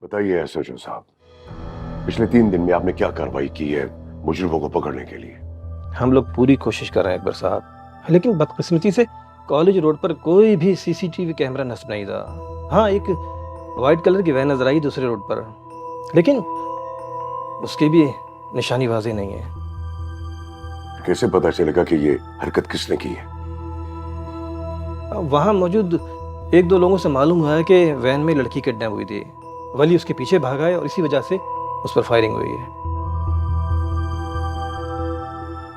बताइए एसएचओ साहब, पिछले 3 दिन में आपने क्या कार्रवाई की है मुजरिमों को पकड़ने के लिए? हम लोग पूरी कोशिश कर रहे हैं अकबर साहब, लेकिन बदकिस्मती से कॉलेज रोड पर कोई भी सीसीटीवी कैमरा नस्ब नहीं था। हाँ, एक वाइट कलर की वैन नजर आई दूसरे रोड पर, लेकिन उसकी भी निशानी वाज़ेह नहीं है। कैसे पता चलेगा कि ये हरकत किसने की है? वहाँ मौजूद एक दो लोगों से मालूम हुआ है कि वैन में लड़की किडनैप हुई थी। वली उसके पीछे भागा है और इसी वजह से उस पर फायरिंग हुई है।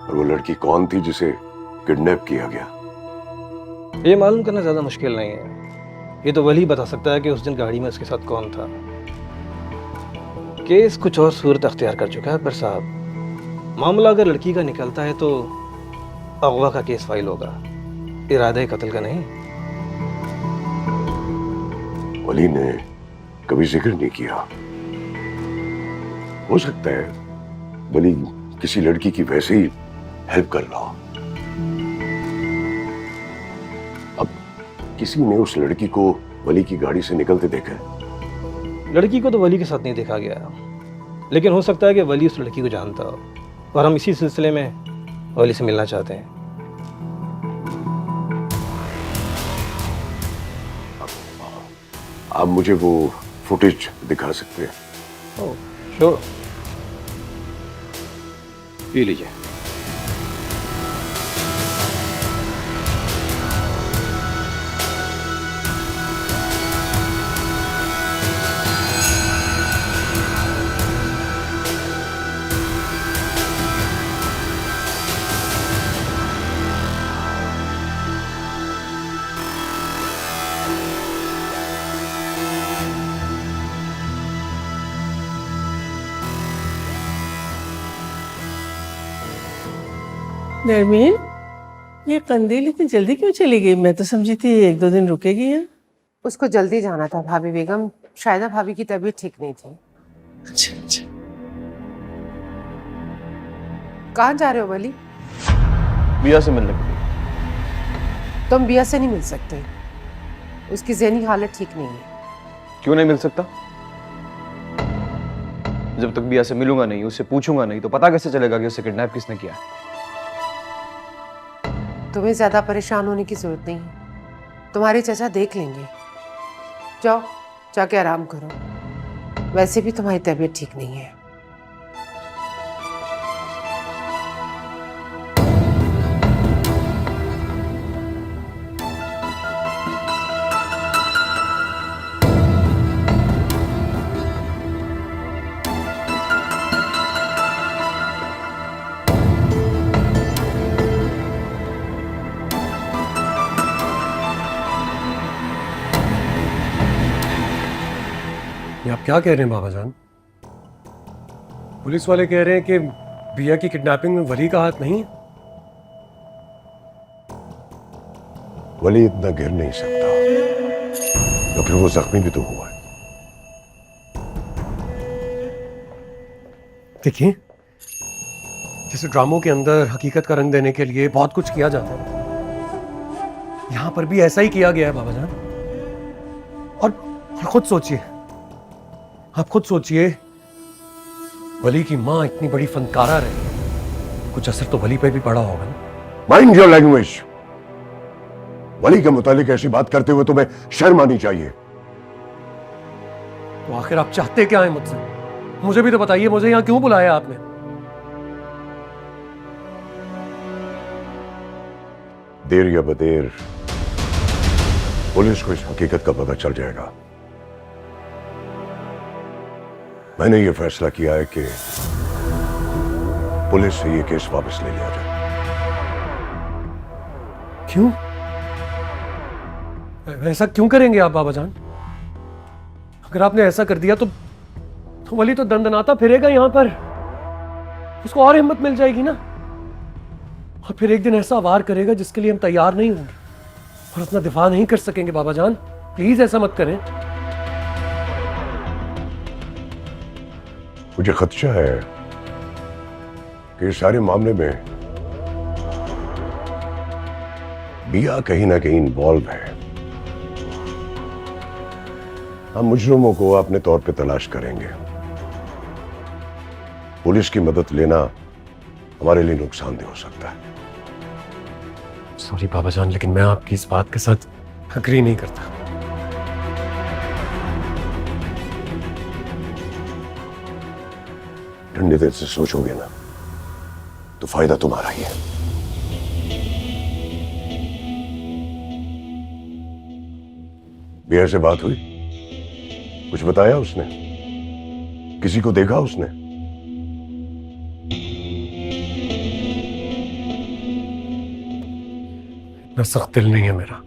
और वो लड़की कौन थी जिसे किडनैप किया गया? ये मालूम करना ज़्यादा मुश्किल नहीं है। ये तो वली बता सकता है कि उस दिन गाड़ी में उसके साथ कौन था। केस कुछ और सूरत अख्तियार कर चुका है अकबर साहब। मामला अगर लड़की का निकलता है तो अगवा का केस फाइल होगा, इरादे कत्ल का नहीं। वली ने कभी जिक्र नहीं किया। हो सकता है वली किसी लड़की की वैसे ही हेल्प कर रहा हो। अब किसी ने उस लड़की को वली की गाड़ी से निकलते देखा है? लड़की को तो वली के साथ नहीं देखा गया, लेकिन हो सकता है कि वली उस लड़की को जानता हो और हम इसी सिलसिले में वली से मिलना चाहते हैं। आप मुझे वो फुटेज दिखा सकते हैं? ओह श्योर, ये लीजिए। नरमीन, ये कंदील इतनी जल्दी क्यों चली गई? मैं तो समझी थी 1-2 दिन रुकेगी यहाँ। उसको जल्दी जाना था भाभी बेगम, शायदा भाभी की तबीयत ठीक नहीं थी। अच्छा अच्छा। कहाँ जा रहे हो वली? बिया से मिलने के लिए। तुम बिया से नहीं मिल सकते, उसकी ज़हनी हालत ठीक नहीं है। क्यों नहीं मिल सकता? जब तक बिया से मिलूंगा नहीं, उससे पूछूंगा नहीं, तो पता कैसे चलेगा कि उसे किडनैप किसने किया है? तुम्हें ज्यादा परेशान होने की जरूरत नहीं है, तुम्हारे चाचा देख लेंगे। जाओ जाके आराम करो, वैसे भी तुम्हारी तबीयत ठीक नहीं है। ये आप क्या कह रहे हैं बाबा जान? पुलिस वाले कह रहे हैं कि बिया की किडनैपिंग में वली का हाथ नहीं है। वली इतना गिर नहीं सकता, तो फिर वो जख्मी भी तो हुआ है। देखिए, जैसे ड्रामों के अंदर हकीकत का रंग देने के लिए बहुत कुछ किया जाता है, यहां पर भी ऐसा ही किया गया है बाबा जान। और खुद सोचिए, आप खुद सोचिए, वली की मां इतनी बड़ी फनकारा रही, कुछ असर तो वली पे भी पड़ा होगा ना। Mind your language. वली के मुतालिक ऐसी बात करते हुए तुम्हें शर्म आनी चाहिए। तो आखिर आप चाहते क्या है मुझसे? मुझे भी तो बताइए, मुझे यहां क्यों बुलाया आपने? देर या बदेर पुलिस को इस हकीकत का पता चल जाएगा। मैंने यह फैसला किया है कि पुलिस से यह केस वापस ले लिया जाए। क्यों? ऐसा क्यों करेंगे आप बाबा जान? अगर आपने ऐसा कर दिया तो वली तो दंदनाता फिरेगा यहां पर, उसको और हिम्मत मिल जाएगी ना, और फिर एक दिन ऐसा वार करेगा जिसके लिए हम तैयार नहीं होंगे और अपना दिफा नहीं कर सकेंगे। बाबा जान प्लीज ऐसा मत करें। मुझे खदशा है कि इस सारे मामले में बिया कहीं ना कहीं इन्वॉल्व है। हम मुजरिमों को अपने तौर पे तलाश करेंगे। पुलिस की मदद लेना हमारे लिए नुकसानदेह हो सकता है। सॉरी बाबा जान, लेकिन मैं आपकी इस बात के साथ अग्री नहीं करता। ठंडे दिल से सोचोगे ना तो फायदा तुम्हारा ही है। बिया से बात हुई? कुछ बताया उसने? किसी को देखा उसने? इतना सख्त दिल नहीं है मेरा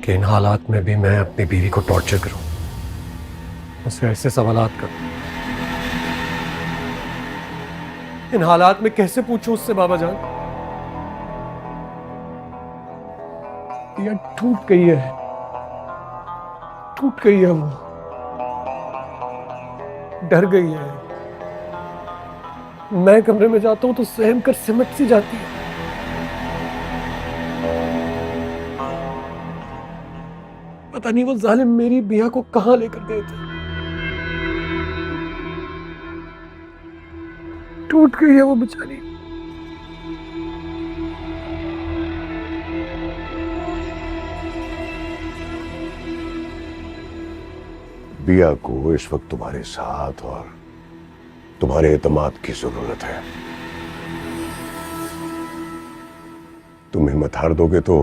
कि इन हालात में भी मैं अपनी बीवी को टॉर्चर करूं, उससे ऐसे सवालात करूं। इन हालात में कैसे पूछूं उससे बाबा जान? या टूट गई है, टूट गई है, वो डर गई है। मैं कमरे में जाता हूं तो सहम कर सिमट सी जाती है। पता नहीं वो जालिम मेरी बिया को कहां लेकर गए थे। टूट गई है वो बेचारी। बिया को इस वक्त तुम्हारे साथ और तुम्हारे एतमाद की जरूरत है। तुम हिम्मत हार दोगे तो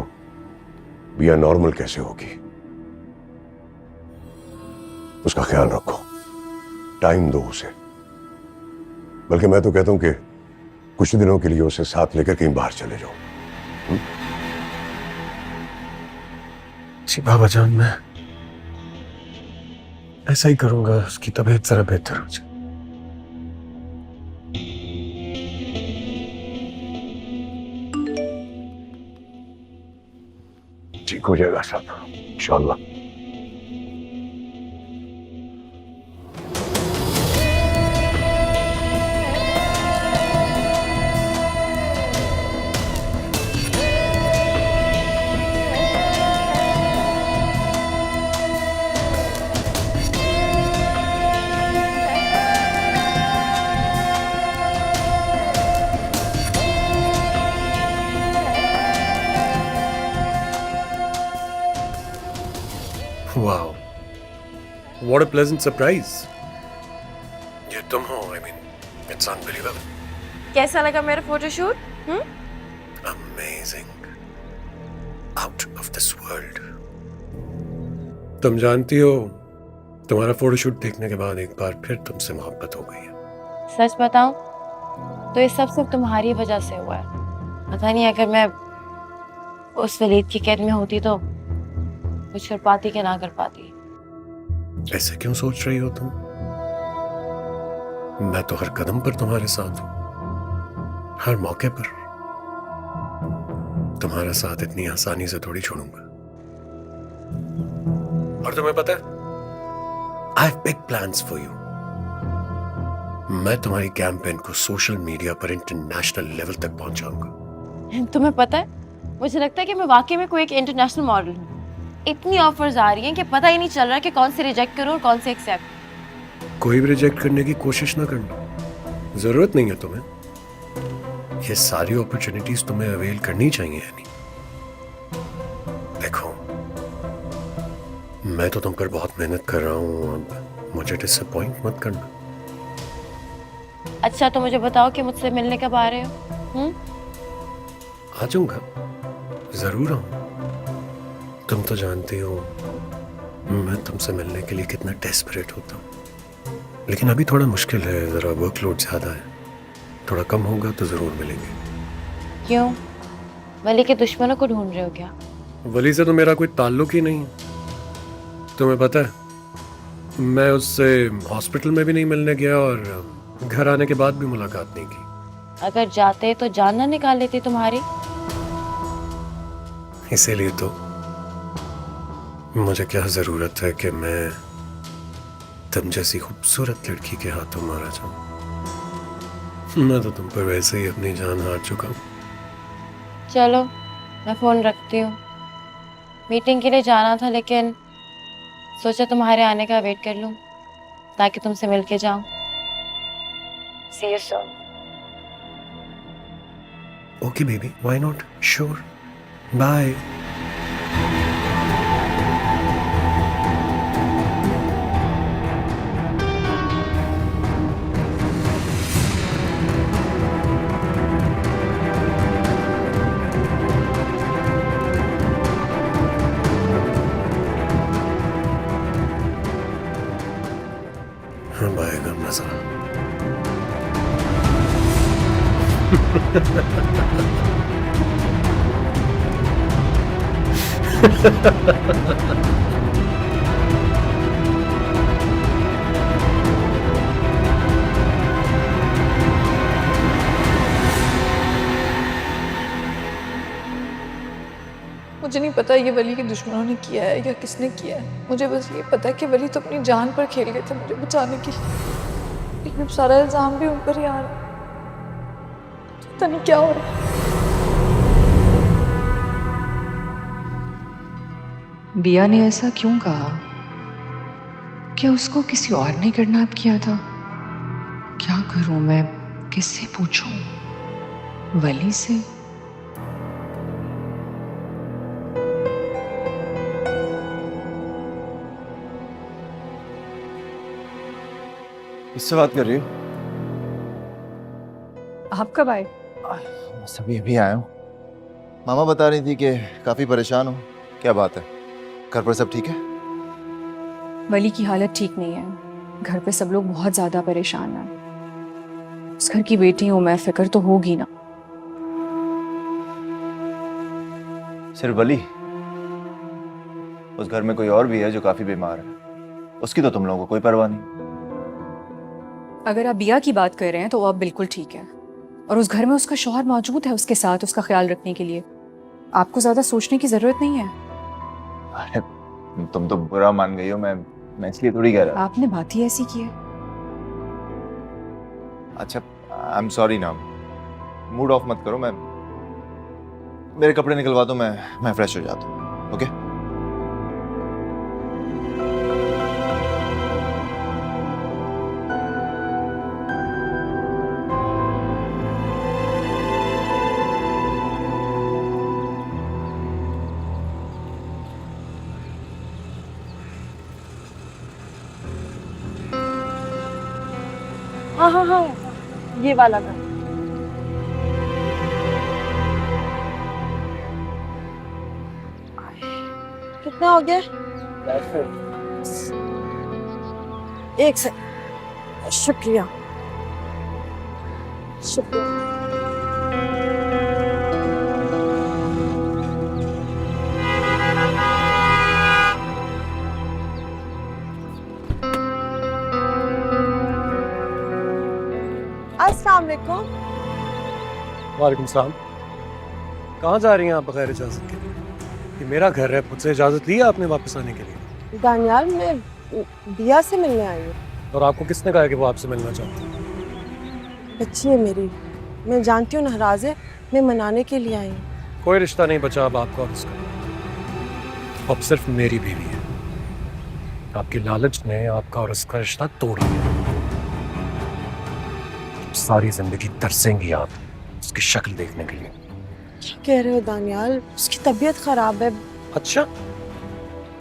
बिया नॉर्मल कैसे होगी? उसका ख्याल रखो, टाइम दो उसे। बल्कि मैं तो कहता हूं कि कुछ दिनों के लिए उसे साथ लेकर कहीं बाहर चले जाओ। जी बाबा जान, मैं ऐसा ही करूंगा। उसकी तबीयत जरा बेहतर हो जाए। ठीक हो जाएगा सब इंशाअल्लाह। Wow, what a pleasant surprise. ये तुम हो, I mean, it's unbelievable. कैसा लगा मेरा photoshoot? Amazing. Out of this world. तुम जानती हो, तुम्हारा फोटोशूट देखने के बाद एक बार फिर तुमसे मोहब्बत हो गई है। सच बताऊं तो ये सब सिर्फ तुम्हारी वजह से हुआ है। पता नहीं अगर मैं उस वलीद की कैद में होती तो कुछ कर पाती कि ना कर पाती। ऐसे क्यों सोच रही हो तुम? मैं तो हर कदम पर तुम्हारे साथ हूं, हर मौके पर। तुम्हारा साथ इतनी आसानी से थोड़ी छोड़ूंगा। और तुम्हें पता है, I have big plans for you. मैं तुम्हारी कैंपेन को सोशल मीडिया पर इंटरनेशनल लेवल तक पहुंचाऊंगा। तुम्हें पता है, मुझे लगता है कि मैं वाकई में कोई एक इंटरनेशनल मॉडल हूँ। इतनी ऑफर्स आ रही हैं कि पता ही नहीं चल रहा कि कौन से रिजेक्ट करूं और कौन से एक्सेप्ट। कोई भी रिजेक्ट करने की कोशिश ना करना, जरूरत नहीं है तुम्हें। ये सारी अपॉर्चुनिटीज तुम्हें अवेल करनी चाहिए यानी। देखो, मैं तो तुम पर बहुत मेहनत कर रहा हूं, अब मुझे डिसअपॉइंट मत करना। अच्छा तो मुझे बताओ कि मुझसे मिलने कब आ रहे हो? आ जाऊंगा, जरूर आऊंगा। तुम तो जानती हो मैं तुमसे मिलने के लिए कितना डेस्परेट होता हूँ। लेकिन अभी थोड़ा मुश्किल है, जरा वर्कलोड ज्यादा है। थोड़ा कम होगा तो जरूर मिलेंगे। क्यों? वली के दुश्मनों को ढूंढ रहे हो क्या? वली से तो मेरा कोई ताल्लुक ही नहीं। तुम्हें पता है, मैं उससे हॉस्पिटल में भी नहीं मिलने गया और घर आने के बाद भी मुलाकात नहीं की। अगर जाते तो जान ना निकाल लेती तुम्हारी। इसीलिए तो मुझे क्या जरूरत है कि मैं तुम जैसी खूबसूरत लड़की के हाथों मारा जाऊं। मैं तो तुम पर वैसे ही अपनी जान हार चुका हूं। चलो मैं फोन रखती हूँ। मीटिंग के लिए जाना था, लेकिन सोचा तुम्हारे आने का वेट कर लूं ताकि तुमसे मिलके जाऊं। See you soon. Okay baby, why not, sure, bye. अब आएगा मजा। मुझे नहीं पता ये वली के दुश्मनों ने किया है या किसने किया है। मुझे बस ये पता है कि वली तो अपनी जान पर खेल गए थे मुझे बचाने के लिए, लेकिन अब सारा इल्जाम भी उन पर ही आ रहा है। पता नहीं क्या हो रहा है। बिया ने ऐसा क्यों कहा? क्या उसको किसी और ने किडनैप किया था? क्या करूं मैं, किससे पूछूं? वली से? किससे बात कर रही हो? आप कब आए? बस अभी आया हूँ। मामा बता रही थी कि काफी परेशान हो। क्या बात है, घर पर सब ठीक है? वली की हालत ठीक नहीं है। घर पे सब लोग बहुत ज्यादा परेशान हैं। उस घर की बेटी हूं मैं, फिक्र तो होगी ना। सिर्फ वली? उस घर में कोई और भी है जो काफी बीमार है, उसकी तो तुम लोगों को कोई परवाह नहीं। अगर आप बिया की बात कर रहे हैं तो आप बिल्कुल ठीक है, और उस घर में उसका शौहर मौजूद है उसके साथ उसका ख्याल रखने के लिए। आपको ज्यादा सोचने की जरूरत नहीं है। अरे तुम तो बुरा मान गई हो, मैं इसलिए थोड़ी कह रहा। आपने बात ही ऐसी की है। अच्छा आई एम सॉरी ना, मूड ऑफ मत करो। मैं मेरे कपड़े निकलवा दो, मैं फ्रेश हो जाता हूँ। ओके हाँ, ये वाला था। कितना हो गया? एक से। शुक्रिया शुक्रिया। अस्सलाम वालेकुम। वालेकुम सलाम। कहाँ जा रही हैं आप बगैर इजाज़त के? ये मेरा घर है, मुझसे इजाज़त ली है आपने वापस आने के लिए? दानियाल, मैं बिया से मिलने आई हूँ। और आपको किसने कहा कि वो आपसे मिलना चाहती है? बच्ची है मेरी, मैं जानती हूँ नाराज है, मैं मनाने के लिए आई हूँ। कोई रिश्ता नहीं बचा अब आपका और उसका। अब सिर्फ मेरी बीवी है। आपकी लालच ने आपका और उसका रिश्ता तोड़ दिया। सारी जिंदगी तरसेंगी आप उसकी शक्ल देखने के लिए। क्या कह रहे हो दानियाल? उसकी तबीयत खराब है। अच्छा,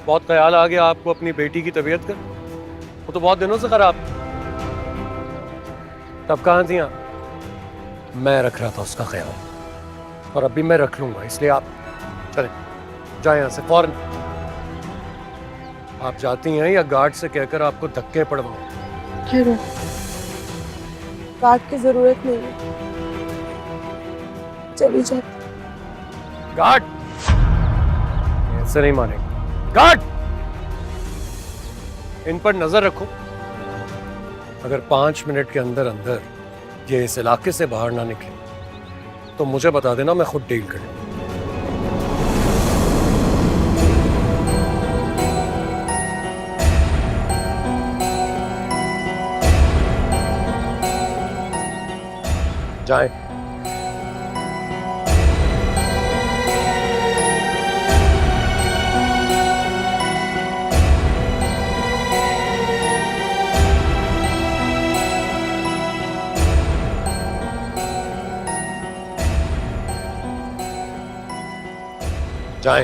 बहुत ख्याल आ गया आपको अपनी बेटी की तबीयत का? वो तो बहुत दिनों से खराब। तब कहाँ थी आप? मैं रख रहा था उसका ख्याल, और अभी मैं रख लूंगा, इसलिए आप चलें, जाए यहाँ से फौरन। आप जाती हैं या गार्ड से कहकर आपको धक्के पड़वाऊं? गार्ड की जरूरत नहीं है, चली जाती। गार्ड ऐसे नहीं मानेंगे। गार्ड, इन पर नजर रखो। अगर 5 मिनट के अंदर अंदर ये इस इलाके से बाहर ना निकले तो मुझे बता देना, मैं खुद डील कर लूंगा। जाए। चाय।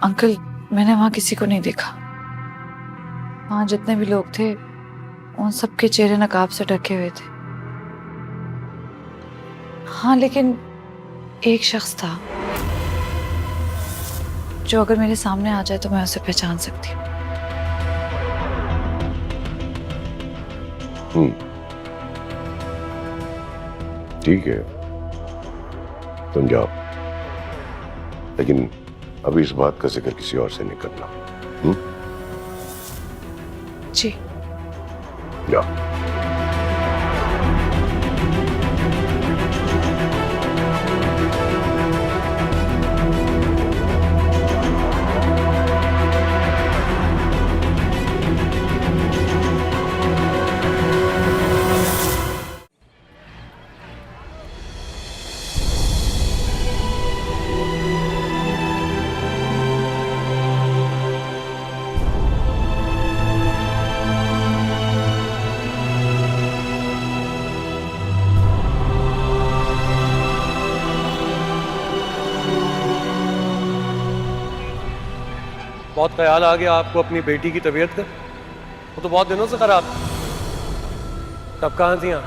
अंकल, मैंने वहां किसी को नहीं देखा। वहां जितने भी लोग थे उन सबके चेहरे नकाब से ढके हुए थे। हाँ, लेकिन एक शख्स था जो अगर मेरे सामने आ जाए तो मैं उसे पहचान सकती हूँ। ठीक है, तुम जाओ, लेकिन अभी इस बात का जिक्र किसी और से नहीं करना। जी। जाओ। बहुत ख्याल आ गया आपको अपनी बेटी की तबीयत का? वो तो बहुत दिनों से खराब। तब कहाँ थी आप?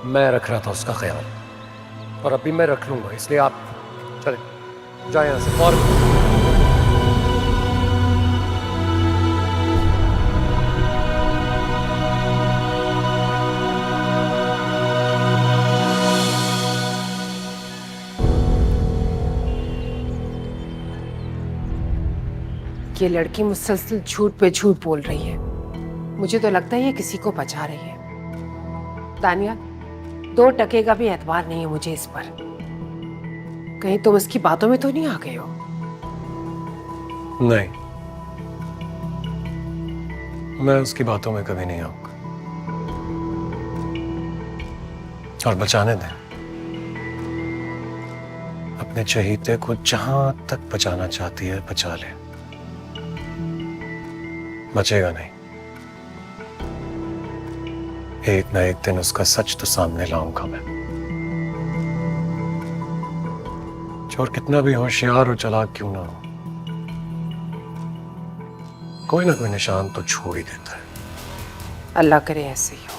मैं रख रहा था उसका ख्याल, और अभी मैं रख लूंगा, इसलिए आप चले जाए यहाँ से। और ये लड़की मुसलसल झूठ पे झूठ बोल रही है। मुझे तो लगता है ये किसी को बचा रही है। तानिया, 2 टके का भी एतबार नहीं है मुझे इस पर। कहीं तुम इसकी बातों में तो नहीं आ गए हो? नहीं, मैं उसकी बातों में कभी नहीं आऊंगा। और बचाने दें, अपने चहीते को जहां तक बचाना चाहती है बचा ले, बचेगा नहीं। एक ना एक दिन उसका सच तो सामने लाऊंगा मैं। चोर कितना भी होशियार और चालाक क्यों ना हो, कोई ना कोई निशान तो छोड़ ही देता है। अल्लाह करे ऐसे ही हो।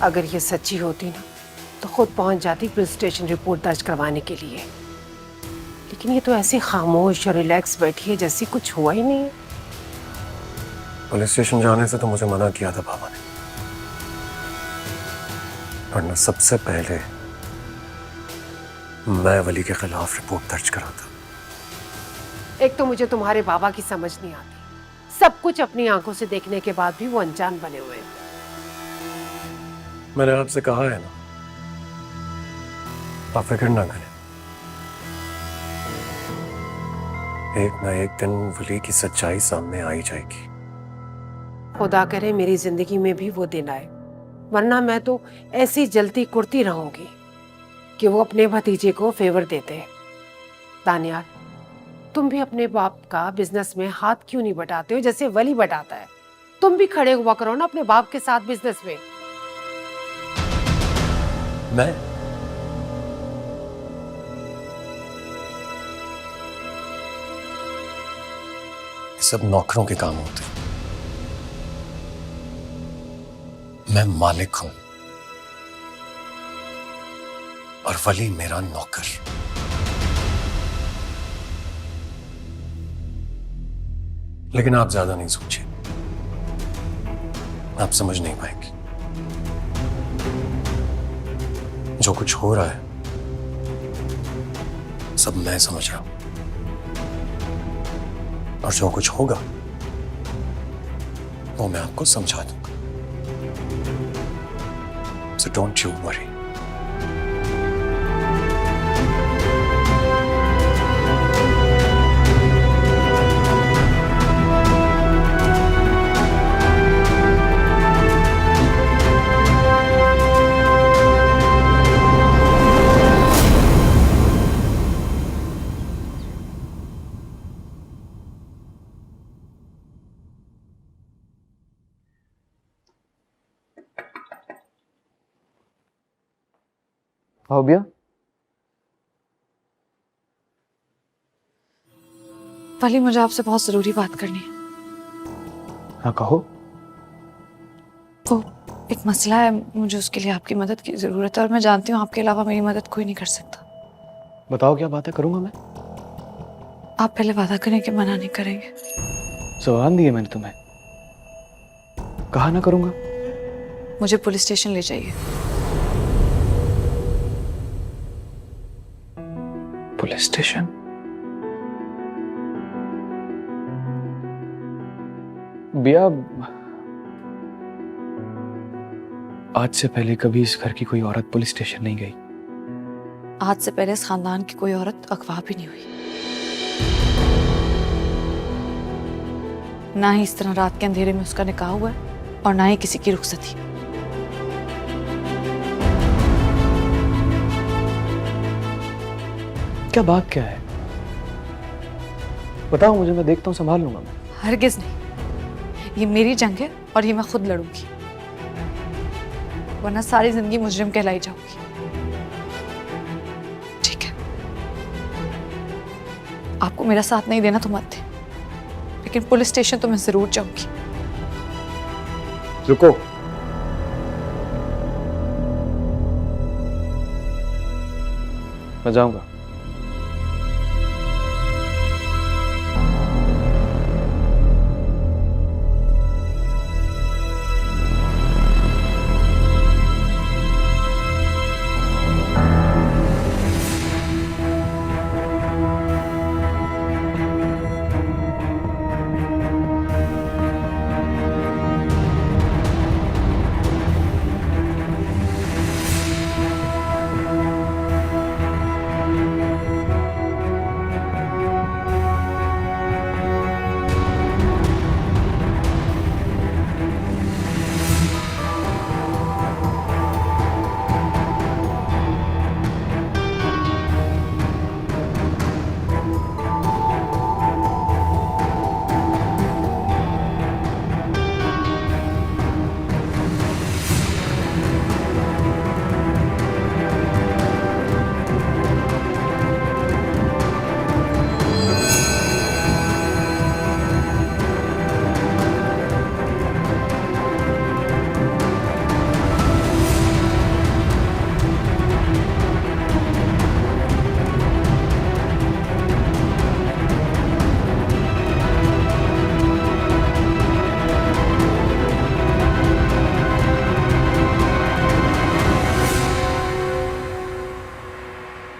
अगर ये सच्ची होती ना तो खुद पहुंच जाती पुलिस स्टेशन रिपोर्ट दर्ज करवाने के लिए। लेकिन ये तो ऐसे खामोश और रिलैक्स बैठी है जैसे कुछ हुआ ही नहीं है। पुलिस स्टेशन जाने से तो मुझे मना किया था बाबा ने, वरना सबसे पहले मैं वली के खिलाफ रिपोर्ट दर्ज कराता। एक तो मुझे तुम्हारे बाबा की समझ नहीं आती। सब कुछ अपनी आंखों से देखने के बाद भी वो अनजान बने हुए हैं। मैंने आपसे कहा है ना, आप फिक्र ना करें। एक ना एक दिन वली की सच्चाई सामने आ ही जाएगी। खुदा करे मेरी जिंदगी में भी वो दिन आए, वरना मैं तो ऐसी जलती कुर्ती रहूंगी कि वो अपने भतीजे को फेवर देते हैं। तानिया, तुम भी अपने बाप का बिजनेस में हाथ क्यों नहीं बटाते हो जैसे वली बटाता है? तुम भी खड़े हुआ करो ना अपने बाप के साथ बिजनेस में। मैं ये सब नौकरों के काम होते हैं। मैं मालिक हूं और वली मेरा नौकर। लेकिन आप ज्यादा नहीं सोचिए, आप समझ नहीं पाएंगे। जो कुछ हो रहा है सब मैं समझ रहा हूं, और जो कुछ होगा वो मैं आपको समझा दूंगा। So don't you worry. हाँ बिया। वली, मुझे आपसे बहुत जरूरी बात करनी है। हाँ कहो। वो एक मसला है, मुझे उसके लिए आपकी मदद की जरूरत है और मैं जानती हूँ आपके अलावा मेरी मदद कोई नहीं कर सकता। बताओ क्या बात है, करूंगा मैं। आप पहले वादा करें कि मना नहीं करेंगे। सवाल दिए मैंने तुम्हें, कहा ना करूंगा। मुझे पुलिस स्टेशन ले जाइए। Police station? बिया, आज से पहले कभी इस घर की कोई औरत पुलिस स्टेशन नहीं गई। आज से पहले इस खानदान की कोई औरत अगवा भी नहीं हुई, ना ही इस तरह रात के अंधेरे में उसका निकाह हुआ है और ना ही किसी की रुखसती। क्या बात क्या है, बताओ मुझे, मैं देखता हूँ, संभाल लूंगा मैं। हरगिज नहीं, ये मेरी जंग है और ये मैं खुद लड़ूंगी, वरना सारी जिंदगी मुजरिम कहलाई जाऊंगी। ठीक है, आपको मेरा साथ नहीं देना तो मत दे, लेकिन पुलिस स्टेशन तो मैं जरूर जाऊंगी। रुको, मैं जाऊंगा।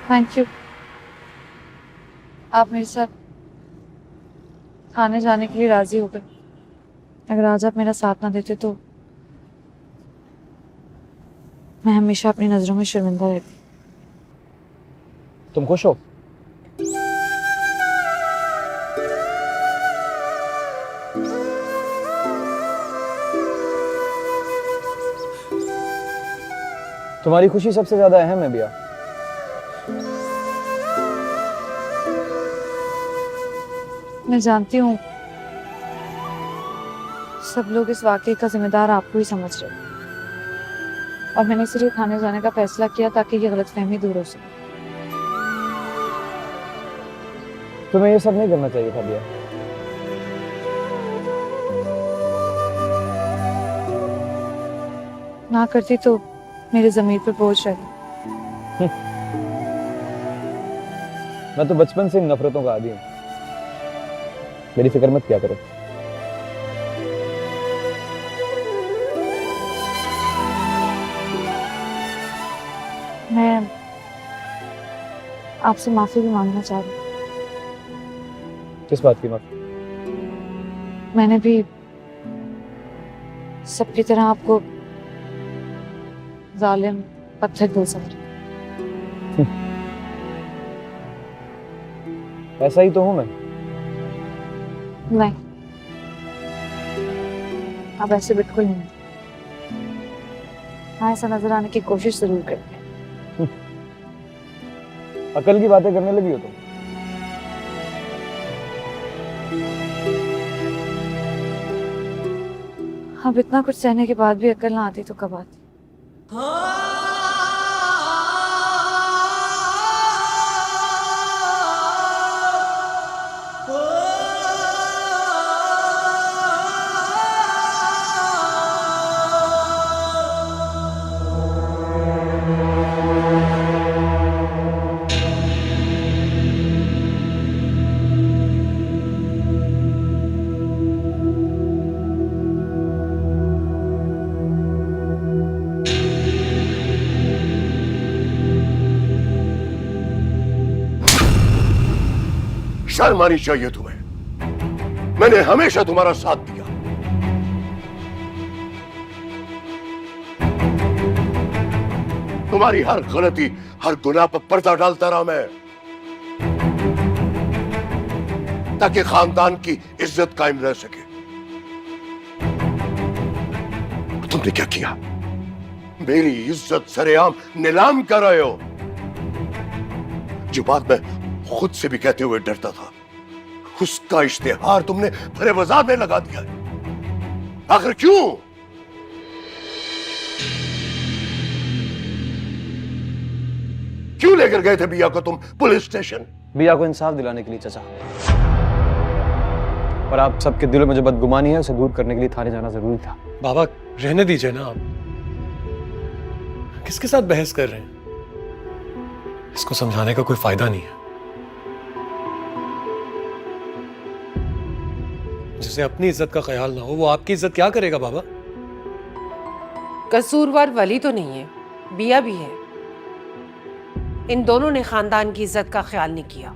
Thank you. आप मेरे साथ थाने जाने के लिए राजी हो गए। अगर आज आप मेरा साथ ना देते तो मैं हमेशा अपनी नजरों में शर्मिंदा रहती। तुम खुश हो? तुम्हारी खुशी सबसे ज्यादा अहम है बिया। मैं जानती हूँ सब लोग इस वाकये का जिम्मेदार आपको ही समझ रहे हैं, और मैंने इसलिए थाने जाने का फैसला किया ताकि ये गलतफहमी दूर हो सके। तुम्हें ये सब नहीं करना चाहिए था बिया। ना करती तो मेरे ज़मीर पर बोझ रहता। मैं तो बचपन से इन नफरतों का आदी हूँ, मेरी फिक्र मत क्या करो। मैं आपसे माफी भी मांगना चाह रही हूँ। किस बात की माफी? मैंने भी सबकी तरह आपको जालिम पत्थर दिल समझा। ऐसा ही तो हूं मैं। नहीं, आप ऐसे बिल्कुल नहीं। हाँ, ऐसा नजर आने की कोशिश जरूर करते हैं। अकल की बातें करने लगी हो तुम। अब इतना कुछ सहने के बाद भी अकल ना आती तो कब आती। शर्म आनी चाहिए तुम्हें। मैंने हमेशा तुम्हारा साथ दिया। तुम्हारी हर गलती, हर गुनाह पर पर्दा डालता रहा मैं, ताकि खानदान की इज्जत कायम रह सके। तुमने क्या किया? मेरी इज्जत सरेआम नीलाम कर रहे हो, जो बात मैं खुद से भी कहते हुए डरता था, उसका इश्तेहार तुमने भरे बाजार में लगा दिया है। आखिर क्यों? क्यों लेकर गए थे बिया को तुम पुलिस स्टेशन? बिया को इंसाफ दिलाने के लिए चाचा, और आप सबके दिलों में जो बदगुमानी है उसे दूर करने के लिए थाने जाना जरूरी था। बाबा रहने दीजिए ना, आप किसके साथ बहस कर रहे हैं? इसको समझाने का कोई फायदा नहीं है। जिसे अपनी इज्जत का ख्याल ना हो, वो आपकी इज्जत क्या करेगा बाबा? कसूरवार वली तो नहीं है, बिया भी है। इन दोनों ने खानदान की इज्जत का ख्याल नहीं किया।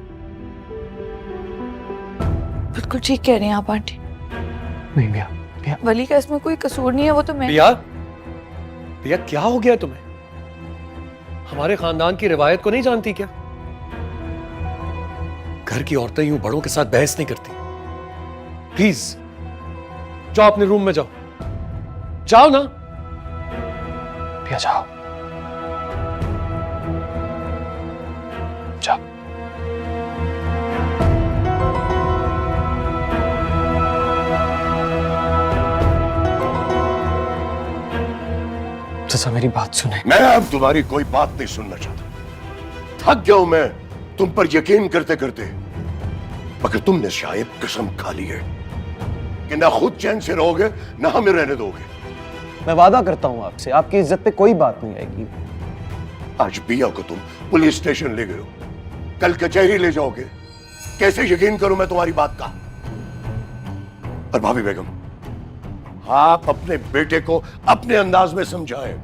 बिल्कुल ठीक कह रहे हैं आप आंटी। नहीं बिया, बिया वली का इसमें कोई कसूर नहीं है, वो तो मैं। बिया, बिया क्या हो गया तुम्हें? हमारे खानदान की रिवायत को नहीं जानती क्या? घर की औरतें यूं बड़ों के साथ बहस नहीं करती। प्लीज जाओ, अपने रूम में जाओ, जाओ ना। बिया जाओ, जाओ। चाचा मेरी बात सुने। मैं अब तुम्हारी कोई बात नहीं सुनना चाहता। थक गया हूं मैं तुम पर यकीन करते करते। मगर तुमने शायद कसम खा ली है कि ना खुद चैन से रहोगे, ना हमें रहने दोगे। मैं वादा करता हूं आपसे, आपकी इज्जत पे कोई बात नहीं आएगी। आज बिया को तुम पुलिस स्टेशन ले गए हो, कल कचहरी ले जाओगे। कैसे यकीन करूं मैं तुम्हारी बात का? और भाभी बेगम, आप अपने बेटे को अपने अंदाज में समझाएं।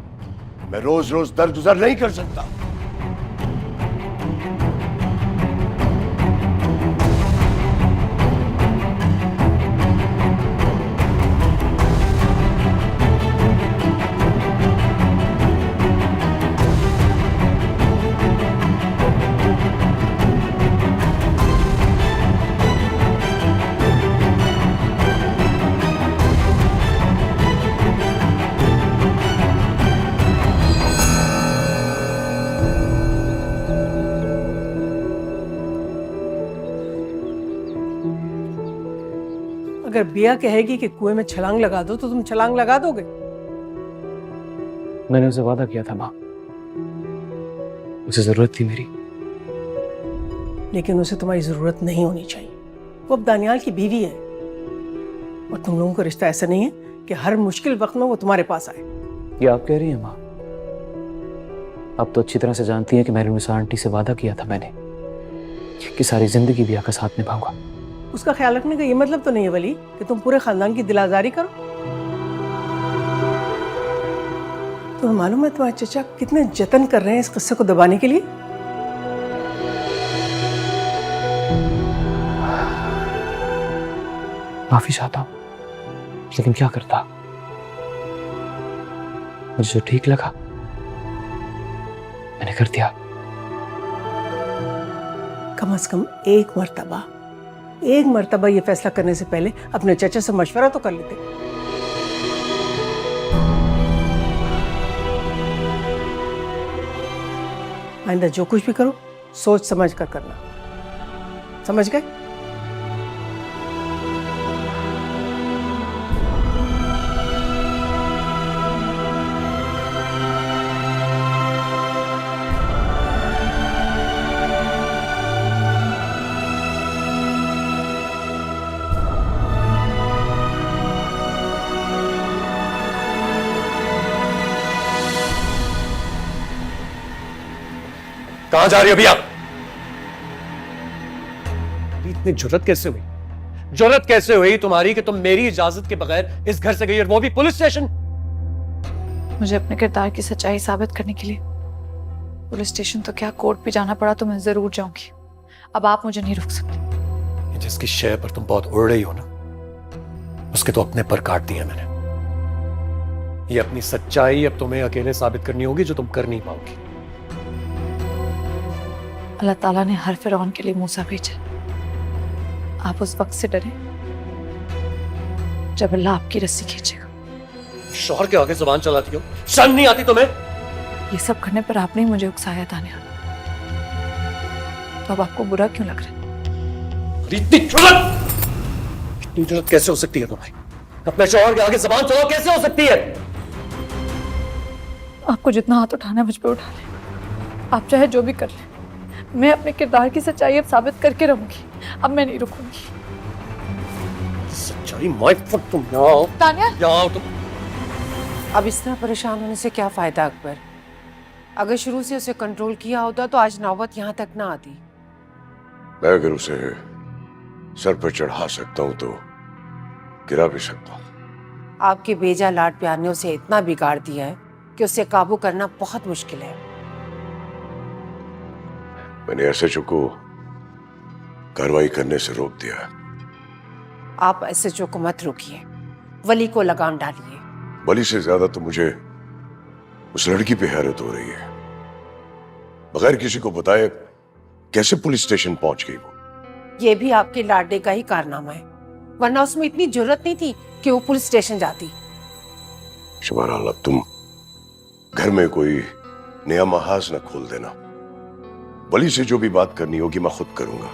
मैं रोज रोज दरगुजर नहीं कर सकता। अगर बिया कहेगी कि कुएं में छलांग लगा दो तो तुम छलांग लगा दोगे? मैंने उसे वादा किया था माँ, उसे जरूरत थी मेरी। लेकिन उसे तुम्हारी जरूरत नहीं होनी चाहिए। वो अब दानियाल की बीवी है, और तुम लोगों का रिश्ता ऐसा नहीं है कि हर मुश्किल वक्त में वो तुम्हारे पास आए। ये आप कह रही हैं माँ? आप तो अच्छी तरह से जानती हैं कि मैंने आंटी से वादा किया था मैंने कि सारी जिंदगी बिया का साथ निभाऊंगा। उसका ख्याल रखने का ये मतलब तो नहीं है वली कि तुम पूरे खानदान की दिलाजारी करो। तुम्हें मालूम है तुम्हारे चचा कितने जतन कर रहे हैं इस किस्से को दबाने के लिए? माफी चाहता हूं, लेकिन क्या करता? मुझे जो ठीक लगा मैंने कर दिया। कम से कम एक मर्तबा ये फैसला करने से पहले अपने चचा से मशवरा तो कर लेते। आइंदा जो कुछ भी करो सोच समझ कर करना, समझ गए? कहां जा रही हो भैया? इतनी जुर्रत कैसे हुई? जुर्रत कैसे हुई तुम्हारी कि तुम मेरी इजाजत के बगैर इस घर से गई, और वो भी पुलिस स्टेशन? मुझे अपने किरदार की सच्चाई साबित करने के लिए पुलिस स्टेशन तो क्या कोर्ट भी जाना पड़ा तो मैं जरूर जाऊंगी। अब आप मुझे नहीं रोक सकते। जिसकी शय पर तुम बहुत उड़ रही हो ना, उसके तो अपने पर काट दिए मैंने। ये अपनी सच्चाई अब तुम्हें अकेले साबित करनी होगी, जो तुम कर नहीं पाओगी। अल्लाह ताला ने हर फिरौन के लिए मूसा भेजा। आप उस वक्त से डरे जब अल्लाह आपकी रस्सी खींचेगा। शौहर के आगे जुबान चलाती हो, शर्म नहीं आती तुम्हें? ये सब करने पर आपने ही मुझे उकसाया तान्या, तो अब आपको बुरा क्यों लग रहा है? इतनी जुर्रत कैसे हो सकती है तुम्हारी? अपने शौहर के आगे जुबान चलाओ कैसे हो सकती है? आपको जितना हाथ उठाना है मुझ पर उठा ले, आप चाहे जो भी कर ले। मैं अपने किरदार की सच्चाई अब साबित करके रहूंगी। अब मैं नहीं रुकूंगी। सच्चाई माय फुट, तुम यहाँ आओ। तान्या, यहाँ आओ तुम। अब इस तरह परेशान होने से क्या फायदा अकबर? अगर शुरू से उसे कंट्रोल किया होता तो आज नौबत यहाँ तक ना आती। मैं अगर उसे सर पर चढ़ा सकता हूं तो गिरा भी सकता हूं। आपके बेजा लाड प्यार ने उसे इतना बिगाड़ दिया है कि उसे काबू करना बहुत मुश्किल है। मैंने एसएचओ को कार्रवाई करने से रोक दिया है। आप एसएचओ को मत रोकिए, वली को लगाम डालिए। वली से ज्यादा तो मुझे उस लड़की पे हैरत हो रही है। बगैर किसी को बताए कैसे पुलिस स्टेशन पहुंच गई वो? ये भी आपके लाडले का ही कारनामा है, वरना उसमें इतनी जरूरत नहीं थी कि वो पुलिस स्टेशन जाती। शबाना, अब तुम घर में कोई नया महाज न खोल देना। वली से जो भी बात करनी होगी मैं खुद करूंगा।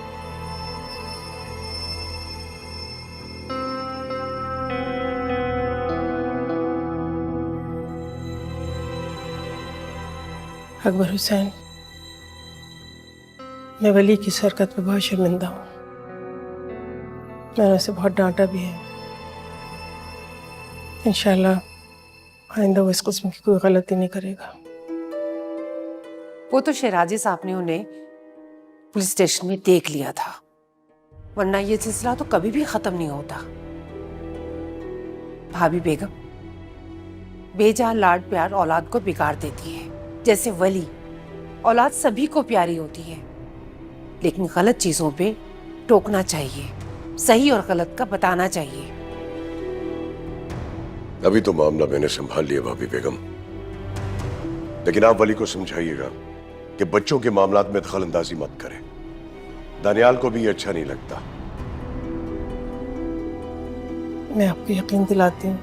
अकबर हुसैन, मैं वली की इस हरकत पे बहुत शर्मिंदा हूँ। मैंने उसे बहुत डांटा भी है। इंशाल्लाह आइंदा वो इस किस्म की कोई गलती नहीं करेगा। वो तो शहराजी साहब ने उन्हें पुलिस स्टेशन में देख लिया था, वरना ये सिलसिला तो कभी भी खत्म नहीं होता। भाभी बेगम, बेजा लाड प्यार औलाद को बिगाड़ देती है। जैसे वली, औलाद सभी को प्यारी होती है, लेकिन गलत चीजों पे टोकना चाहिए, सही और गलत का बताना चाहिए। अभी तो मामला मैंने संभाल लिया भाभी बेगम, लेकिन आप वली को समझाइएगा कि बच्चों के मामलात में दखल अंदाजी मत करें। दानियाल को भी ये अच्छा नहीं लगता। मैं आपको यकीन दिलाती हूँ,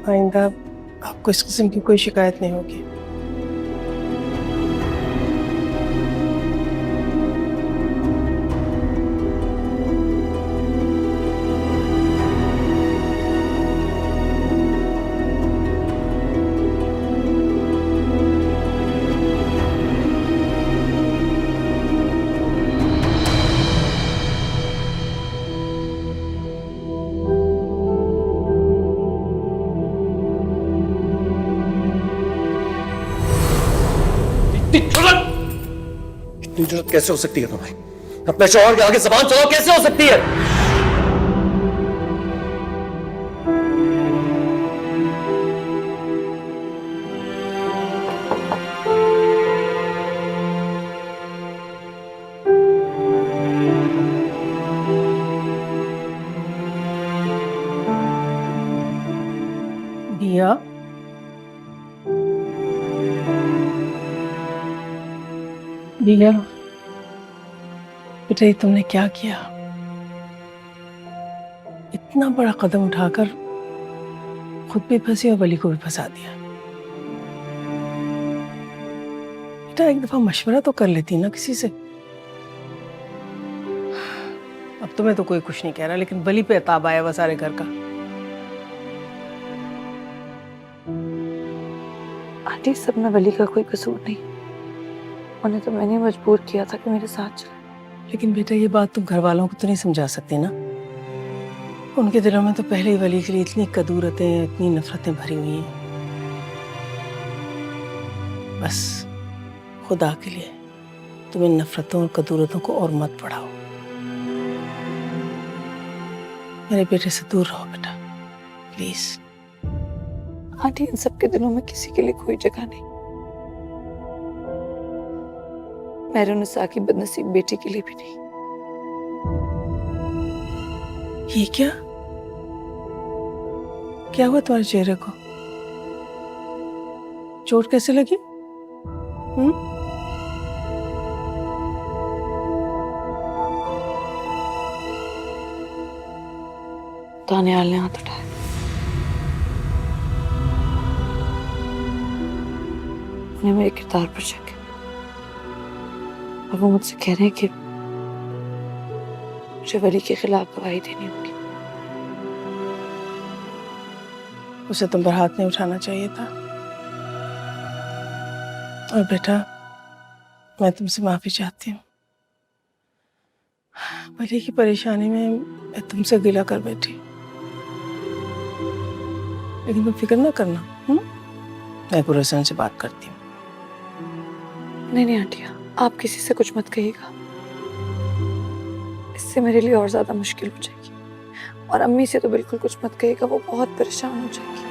आइंदा आपको इस किस्म की कोई शिकायत नहीं होगी। इतनी जुर्रत कैसे हो सकती है तुम्हारी? अपने शौहर के आगे जुबान चलाओ कैसे हो सकती है? दिया, दिया बेटा, ये तुमने क्या किया? इतना बड़ा कदम उठाकर खुद भी फंसी और वली को भी फंसा दिया। बेटा एक दफा मशवरा तो कर लेती ना किसी से। अब तुम्हें तो कोई कुछ नहीं कह रहा, लेकिन वली पे अताब आया हुआ सारे घर का। आंटी, सब में वली का कोई कसूर नहीं, उन्हें तो मैंने मजबूर किया था कि मेरे साथ चले। लेकिन बेटा ये बात तुम घर वालों को तो नहीं समझा सकती ना। उनके दिलों में तो पहले ही वली के लिए इतनी कदूरतें, इतनी नफरतें भरी हुई हैं। बस खुदा के लिए तुम इन नफरतों और कदूरतों को और मत बढ़ाओ। मेरे बेटे से दूर रहो बेटा, प्लीज। आंटी, इन सबके दिलों में किसी के लिए कोई जगह नहीं। महरुनिसा की बदनसीब बेटी के लिए भी नहीं। ये क्या क्या हुआ तुम्हारे चेहरे को? चोट कैसे लगी? दानियाल ने हाथ उठाया। उन्हें मेरे किरदार पर शक है और वो मुझसे कह रहे हैं कि मुझे वली के खिलाफ गवाही देनी होगी। उसे तुम पर हाथ नहीं उठाना चाहिए था। और बेटा, मैं तुमसे माफी चाहती हूँ। वली की परेशानी में मैं तुमसे गिला कर बैठी, लेकिन तुम फिक्र ना करना। मैं गुरहसन से बात करती हूँ। नहीं आंटिया, आप किसी से कुछ मत कहिएगा, इससे मेरे लिए और ज्यादा मुश्किल हो जाएगी। और अम्मी से तो बिल्कुल कुछ मत कहिएगा, वो बहुत परेशान हो जाएगी।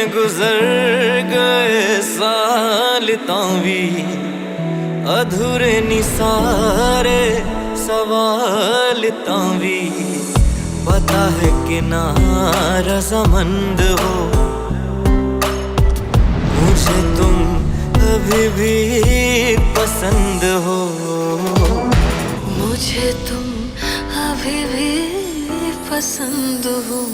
गुजर गए साल तावी अधूरे नी सारे सवाल तावी पता है कि ना रज़ामंद हो मुझे तुम अभी भी पसंद हो मुझे तुम अभी भी पसंद हो।